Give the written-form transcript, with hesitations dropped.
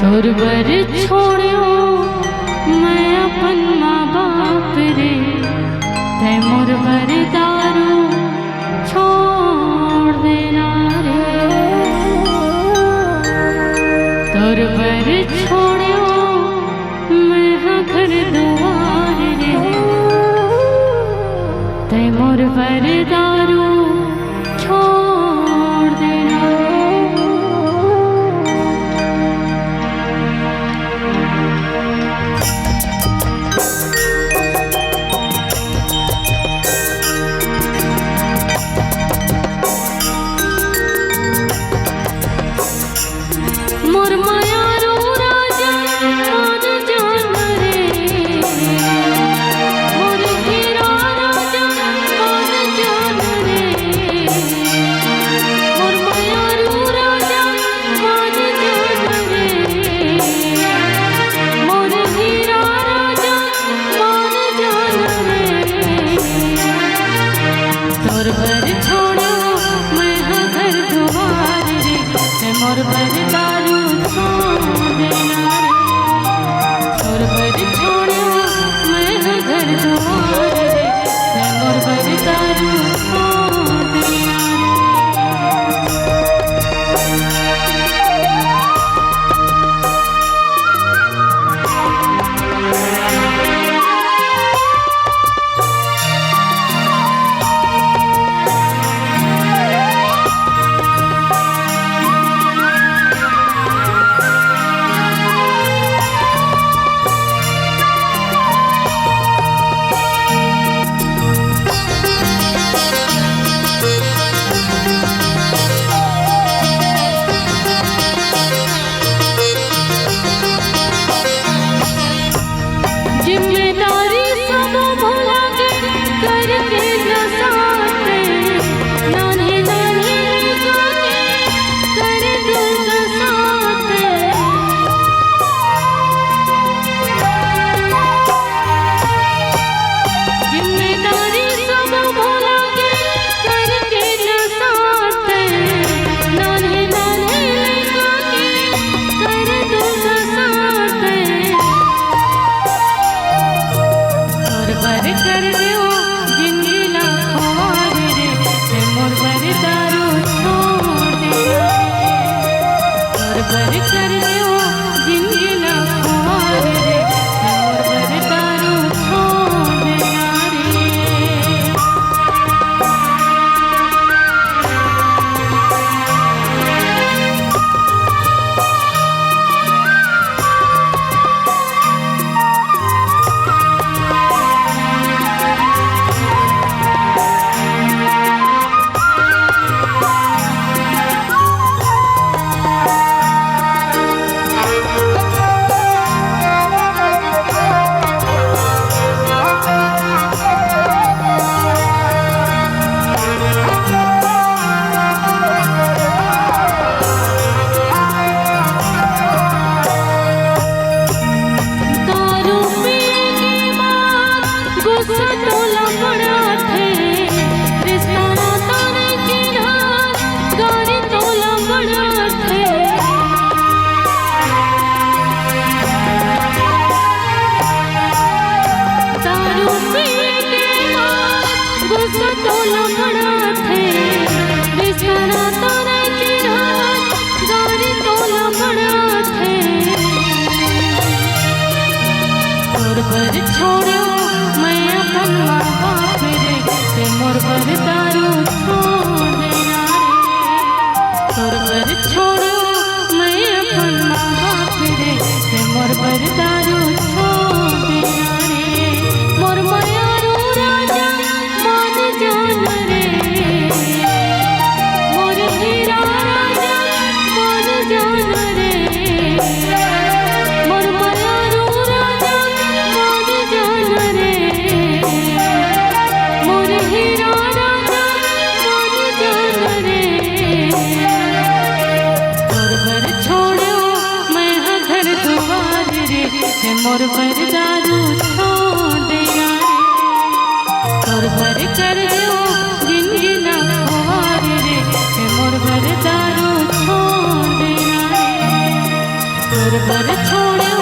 तोर बर छोड़ो मैं अपन माँ बाप रे, ते मोर बर दारू छोड़ देना रे। तोर बर छोड़ो मैं हाँ घर दुआर रे, ते मोर बर दारू छोड़ देना। तोर बर छोड़ो मैं हाँ घर दुआर रे, ते मोर बर दारू छोड़ देना रे। तोर बर छोड़ो मैं हाँ घर दुआर रे, ते मोर बर दारू छोड़ देना रे। जिम्मेदारी सब भुला के करके न साथे, नानी नानी जाके कर दूंगा साथे। जिम्मेदारी सब भुला के करके न साथे, नानी नानी जाके कर दूंगा साथे। तोर बर कर दियो जिंदगी ना ख्वार रे, ते मोर बर दारू छोड़ देना रे। तोर बर कर दियो जिंदगी ना ख्वार रे, ते मोर बर दारू छोड़ देना रे। दारू पीने के बाद गुस्सा टोला पड़ा थे, रिश्ता नाता ने चिन्हा गारी टोला पड़ा थे। दारू पीने के बाद गुस्सा टोला पड़ा थे, रिश्ता नाता ने चिन्हा गारी टोला पड़ा थे। तोर बर छोड़ो मैं अपन माँ बाप रे, ते मोर बर दारू छोड़ देना रे। तोर बर छोड़ो मैं अपन माँ बाप रे, ते मोर बर दारू छोड़ देना रे। मोर मायारू राजा मान जान रे, मोर हीरा राजा मान जान रे। मोर मायारू राजा मान जान रे, मोर हीरा राजा मान जान रे। तोर बर छोड़ो मैं हाँ घर दुआर रे, ते मोर बर दारू छोड़ देना रे। तोर बर कर दो जिंदगी ना ख्वार रे, ते मोर बर दारू छोड़ देना रे। तोर पर छोड़ो